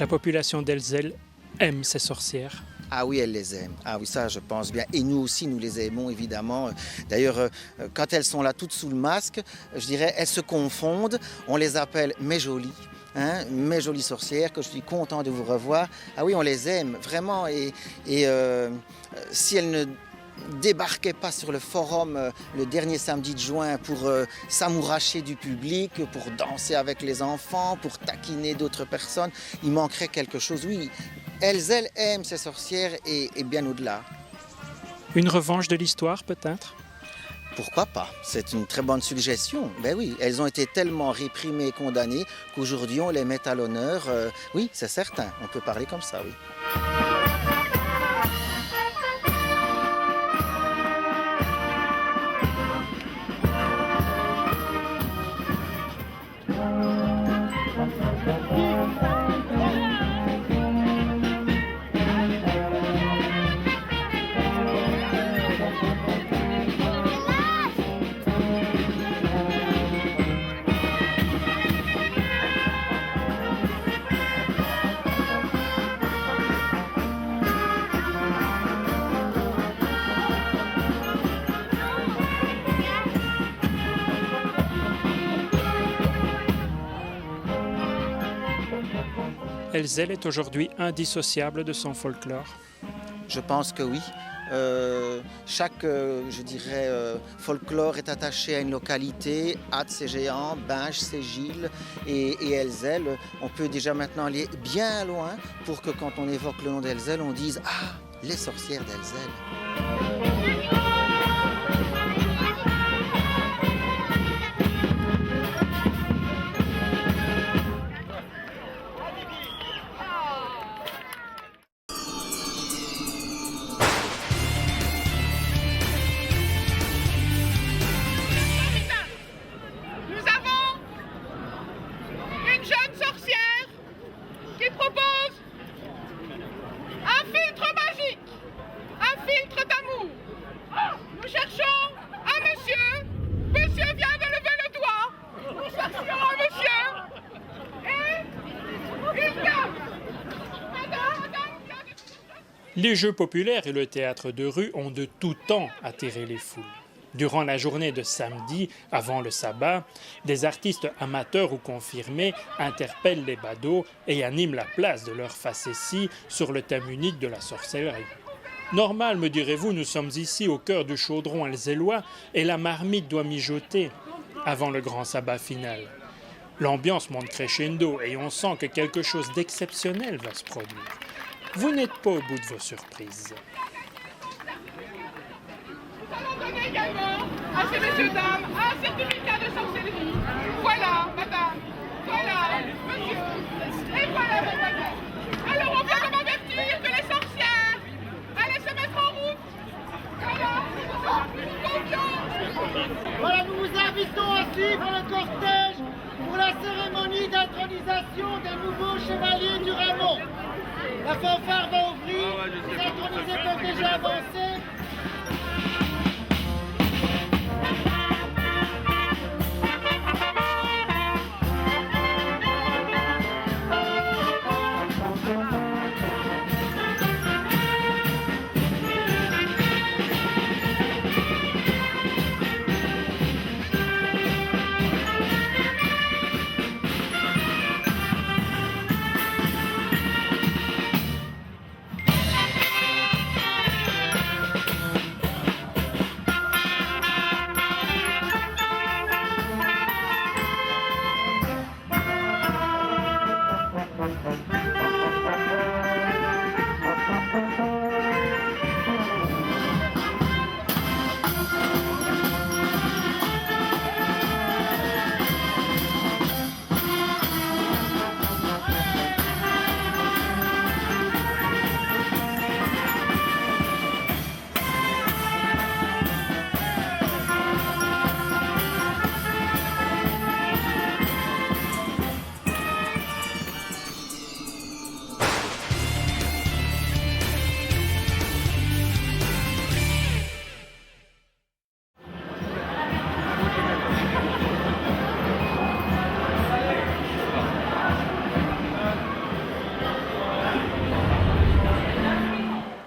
La population d'Elzel aime ces sorcières. Ah oui, elle les aime. Ah oui, ça, je pense bien. Et nous aussi, nous les aimons, évidemment. D'ailleurs, quand elles sont là toutes sous le masque, je dirais, elles se confondent. On les appelle mes jolies. Hein, mes jolies sorcières, que je suis content de vous revoir. Ah oui, on les aime, vraiment. Et si elles ne débarquaient pas sur le forum le dernier samedi de juin pour s'amouracher du public, pour danser avec les enfants, pour taquiner d'autres personnes, il manquerait quelque chose. Oui, elles aiment ces sorcières et bien au-delà. Une revanche de l'histoire peut-être? Pourquoi pas? C'est une très bonne suggestion. Ben oui, elles ont été tellement réprimées et condamnées qu'aujourd'hui on les met à l'honneur. Oui, c'est certain, on peut parler comme ça, oui. Elzel est aujourd'hui indissociable de son folklore. Je pense que oui. Chaque, je dirais, folklore est attaché à une localité. Hâte, c'est Géant, Binche, c'est Gilles et Elzel. On peut déjà maintenant aller bien loin pour que quand on évoque le nom d'Elzel, on dise « Ah, les sorcières d'Elzel ». Les jeux populaires et le théâtre de rue ont de tout temps attiré les foules. Durant la journée de samedi, avant le sabbat, des artistes amateurs ou confirmés interpellent les badauds et animent la place de leur facétie sur le thème unique de la sorcellerie. Normal, me direz-vous, nous sommes ici au cœur du chaudron elzellois et la marmite doit mijoter avant le grand sabbat final. L'ambiance monte crescendo et on sent que quelque chose d'exceptionnel va se produire. Vous n'êtes pas au bout de vos surprises. Nous allons donner également à ces messieurs dames un certificat de sorcellerie. Voilà, madame. Voilà, monsieur. Et voilà, mademoiselle. Alors on vient de m'avertir que les sorcières allaient se mettre en route. Voilà, voilà, nous vous invitons à suivre le cortège pour la cérémonie d'intronisation des nouveaux chevaliers du Ramon. La fanfare va ouvrir, les intronisés peuvent déjà avancer.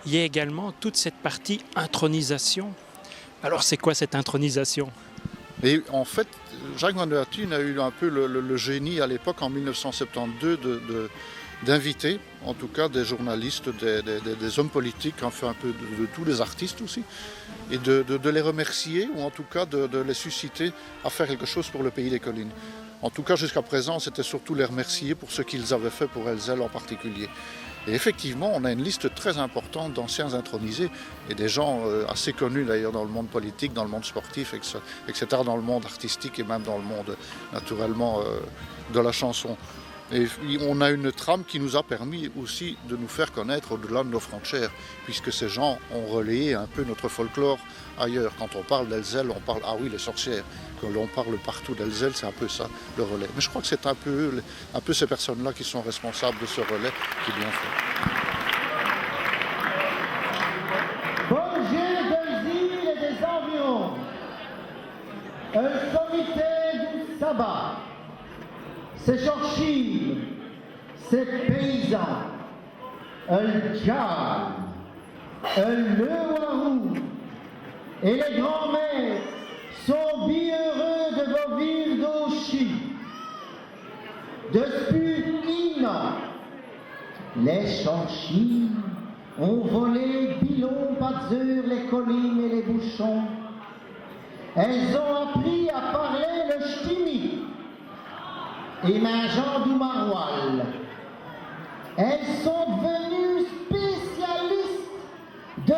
il y a également toute cette partie intronisation. Alors c'est quoi cette intronisation? Et en fait, Jacques Van der Thun a eu un peu le génie à l'époque, en 1972, d'inviter, en tout cas, des journalistes, des hommes politiques, enfin un peu de tous les artistes aussi, et de les remercier, ou en tout cas de les susciter à faire quelque chose pour le pays des collines. En tout cas, jusqu'à présent, c'était surtout les remercier pour ce qu'ils avaient fait pour Ellezelles en particulier. Et effectivement, on a une liste très importante d'anciens intronisés et des gens assez connus d'ailleurs dans le monde politique, dans le monde sportif, etc., dans le monde artistique et même dans le monde naturellement de la chanson. Et on a une trame qui nous a permis aussi de nous faire connaître au-delà de nos frontières, puisque ces gens ont relayé un peu notre folklore ailleurs. Quand on parle d'Ellezelles, on parle, ah oui, les sorcières. Quand l'on parle partout d'Ellezelles, c'est un peu ça, le relais. Mais je crois que c'est un peu ces personnes-là qui sont responsables de ce relais qui est bien fait. Bonjour des îles et des environs. Un comité du sabbat. C'est Churchill, c'est paysans, un diable, un lewarou et les grands-mères sont bien heureux de vos villes d'Auchy. Depuis 1 an, les Churchill ont volé Bilon, Pazur, les collines et les bouchons. Elles ont appris à parler le ch'timi et Jean du Maroilles. Elles sont devenues spécialistes de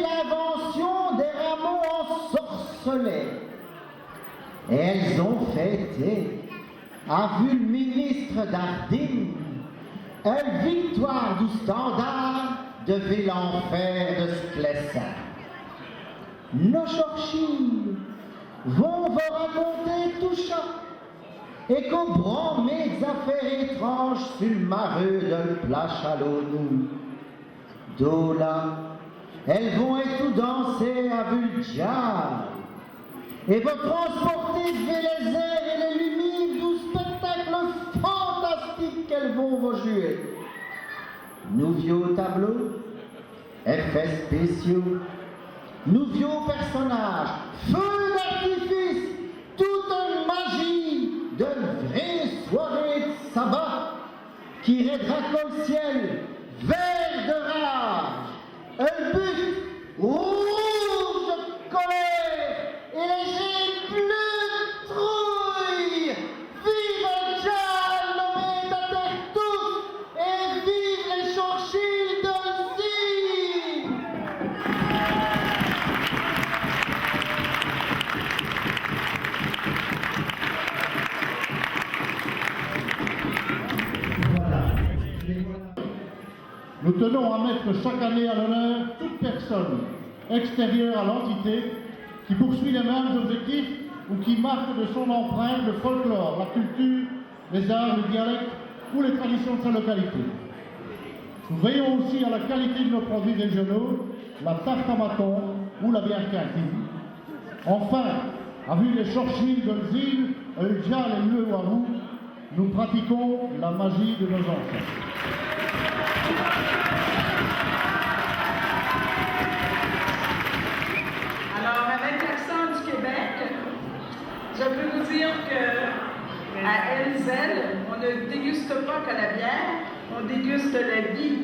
l'invention des rameaux ensorcelés. Et elles ont fêté, a vu le ministre d'Ardines, une victoire du Standard de l'enfer de Sclessin. Nos Churchill vont vous raconter tout ça. Et qu'au grand mes affaires étranges sur le mareux de le plage à l'ONU. D'où là, elles vont être tout danser à Vulgar. Et vous transporter vers les airs et les lumières du spectacle fantastique qu'elles vont vous jouer. Nouveaux tableaux, effets spéciaux, nouveaux personnages, feux d'artifice, toute une magie de vraies soirées de sabbat qui rédraquent le ciel vert de rage, un but rouge de colère et les jets bleus de trouille. Vive un Jal nommé d'Atertous et vive les Churchill de Zine. Nous tenons à mettre chaque année à l'honneur toute personne extérieure à l'entité qui poursuit les mêmes objectifs ou qui marque de son empreinte le folklore, la culture, les arts, le dialecte ou les traditions de sa localité. Nous veillons aussi à la qualité de nos produits régionaux, la tarte à bâton ou la bière quintine. Enfin, à vue les Churchill de Zine, le Djal et le Warou, nous pratiquons la magie de nos ancêtres. Alors, avec l'accent du Québec, je peux vous dire qu'à Ellezelles, on ne déguste pas que la bière, on déguste la vie.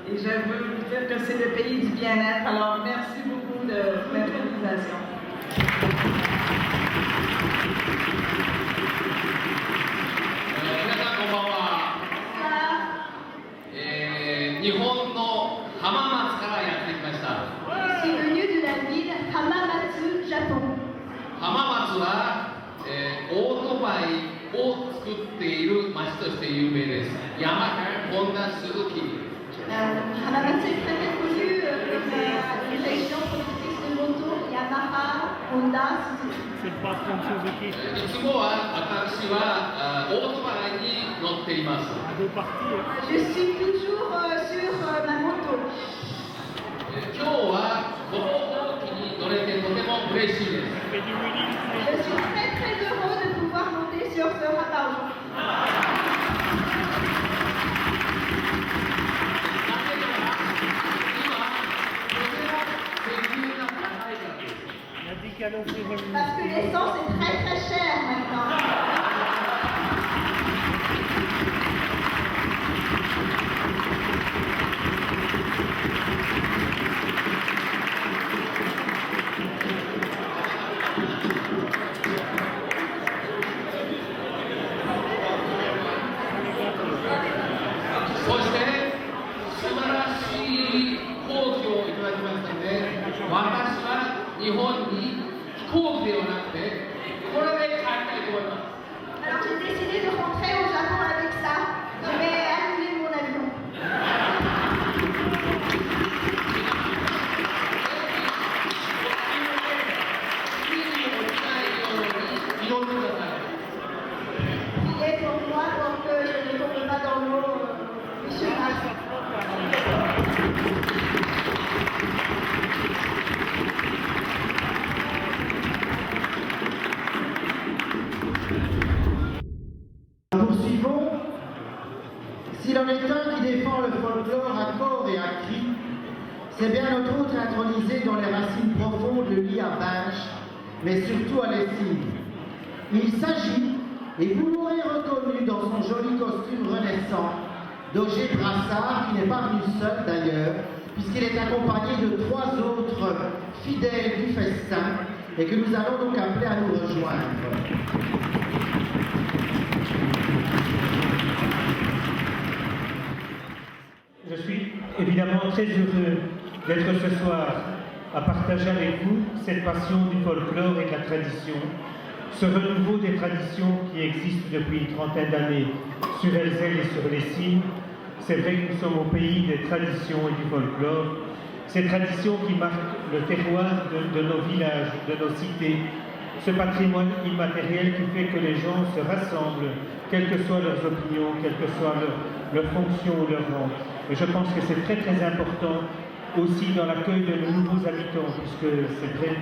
Et je veux vous dire que c'est le pays du bien-être. Alors, merci beaucoup de l'intronisation. 日本の浜松からやってきました。Je suis venue de la ville Hamamatsu, Japon. 浜松は、オートバイを作っている町として有名です。ヤマハ、ホンダ、スズキ。Hamamatsu est très bien connue comme une région productrice de motos, Yamaha, Honda, Suzuki. いつもは私はオートバイに乗っています。 Je suis toujours sur ma moto. 今日はこの大きに乗れてとても嬉しいです。 Je suis très très heureux de pouvoir monter sur ce radeau. 今そして素晴らしい飛行機をいただきましたので、私は日本に飛行機ではなくてこれで帰りたいと思います。Alors j'ai décidé de rentrer au Japon avec ça. Je vais annuler mon avion. 祈ってください。 Il est pour moi pour que je ne tombe pas dans l'eau, Monsieur Max. Poursuivons. S'il en est un qui défend le folklore à corps et à cri, c'est bien notre autre intronisé dont les racines profondes le lient à Binche, mais surtout à Lessines. Il s'agit, et vous l'aurez reconnu dans son joli costume renaissant, d'Auger Brassard, qui n'est pas venu seul d'ailleurs, puisqu'il est accompagné de 3 autres fidèles du festin, et que nous allons donc appeler à nous rejoindre. Je suis évidemment très heureux d'être ce soir à partager avec vous cette passion du folklore et de la tradition, ce renouveau des traditions qui existent depuis une trentaine d'années sur Ellezelles et sur Lessines. C'est vrai que nous sommes au pays des traditions et du folklore, ces traditions qui marquent le terroir de nos villages, de nos cités, ce patrimoine immatériel qui fait que les gens se rassemblent, quelles que soient leurs opinions, quelle que soit leur fonction ou leur rang. Et je pense que c'est très très important aussi dans l'accueil de nos nouveaux habitants, puisque c'est vrai,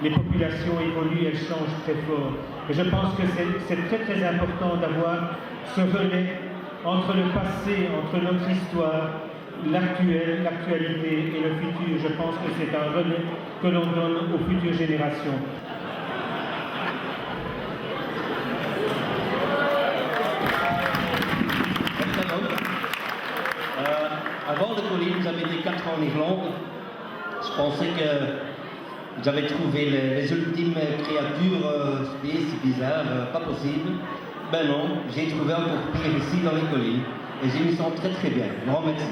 les populations évoluent, elles changent très fort. Et je pense que c'est très très important d'avoir ce relais entre le passé, entre notre histoire, l'actualité et le futur. Je pense que c'est un relais que l'on donne aux futures générations. Avant le colline, j'avais été 4 ans en Irlande. Je pensais que j'avais trouvé les ultimes créatures si bizarres, pas possible. Ben non, j'ai trouvé encore pire ici dans les collines. Et je me sens très très bien. Grand merci.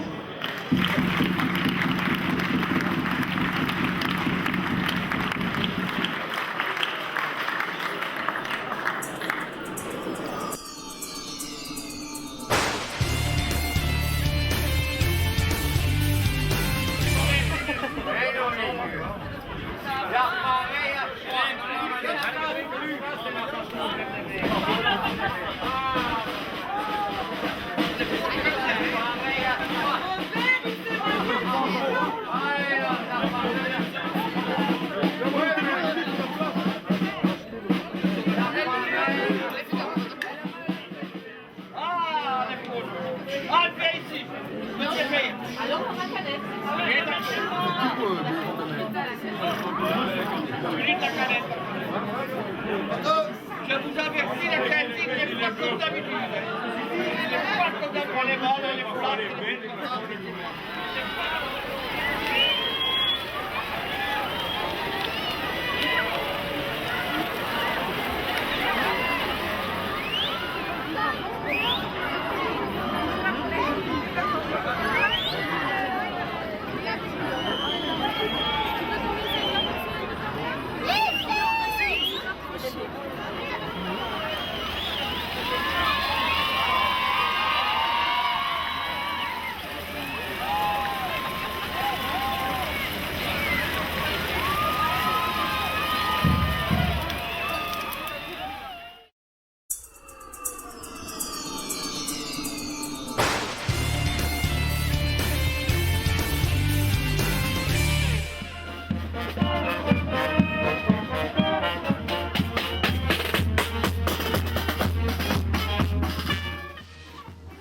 Je vous avertis, la critique n'est pas comme d'habitude. Elle n'est pas comme d'habitude. Elle est bonne, elle est forte.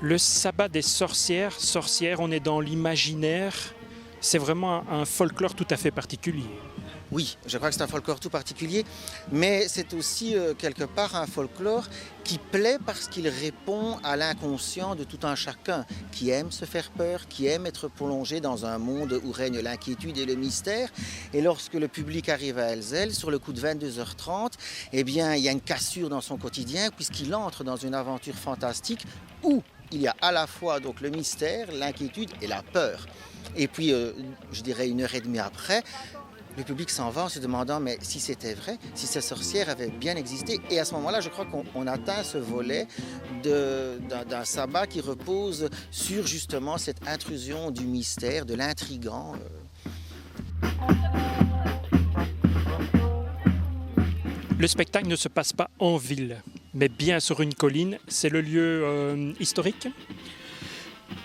Le sabbat des sorcières, on est dans l'imaginaire, c'est vraiment un folklore tout à fait particulier. Oui, je crois que c'est un folklore tout particulier, mais c'est aussi quelque part un folklore qui plaît parce qu'il répond à l'inconscient de tout un chacun qui aime se faire peur, qui aime être plongé dans un monde où règne l'inquiétude et le mystère. Et lorsque le public arrive à Ellezelles, sur le coup de 22h30, eh bien, il y a une cassure dans son quotidien puisqu'il entre dans une aventure fantastique où il y a à la fois donc le mystère, l'inquiétude et la peur. Et puis, je dirais 1h30 après, le public s'en va en se demandant mais si c'était vrai, si ces sorcières avaient bien existé. Et à ce moment-là, je crois qu'on atteint ce volet d'un sabbat qui repose sur justement cette intrusion du mystère, de l'intrigant. Le spectacle ne se passe pas en ville, mais bien sur une colline. C'est le lieu historique ?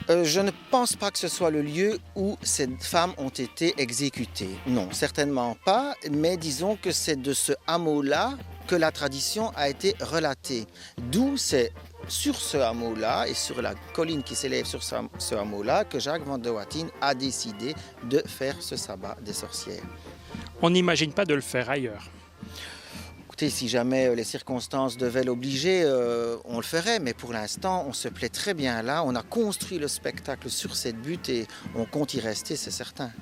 Je ne pense pas que ce soit le lieu où ces femmes ont été exécutées. Non, certainement pas, mais disons que c'est de ce hameau-là que la tradition a été relatée. D'où c'est sur ce hameau-là et sur la colline qui s'élève sur ce hameau-là que Jacques van de Wattien a décidé de faire ce sabbat des sorcières. On n'imagine pas de le faire ailleurs. Écoutez, si jamais les circonstances devaient l'obliger, on le ferait, mais pour l'instant, on se plaît très bien là. On a construit le spectacle sur cette butte et on compte y rester, c'est certain.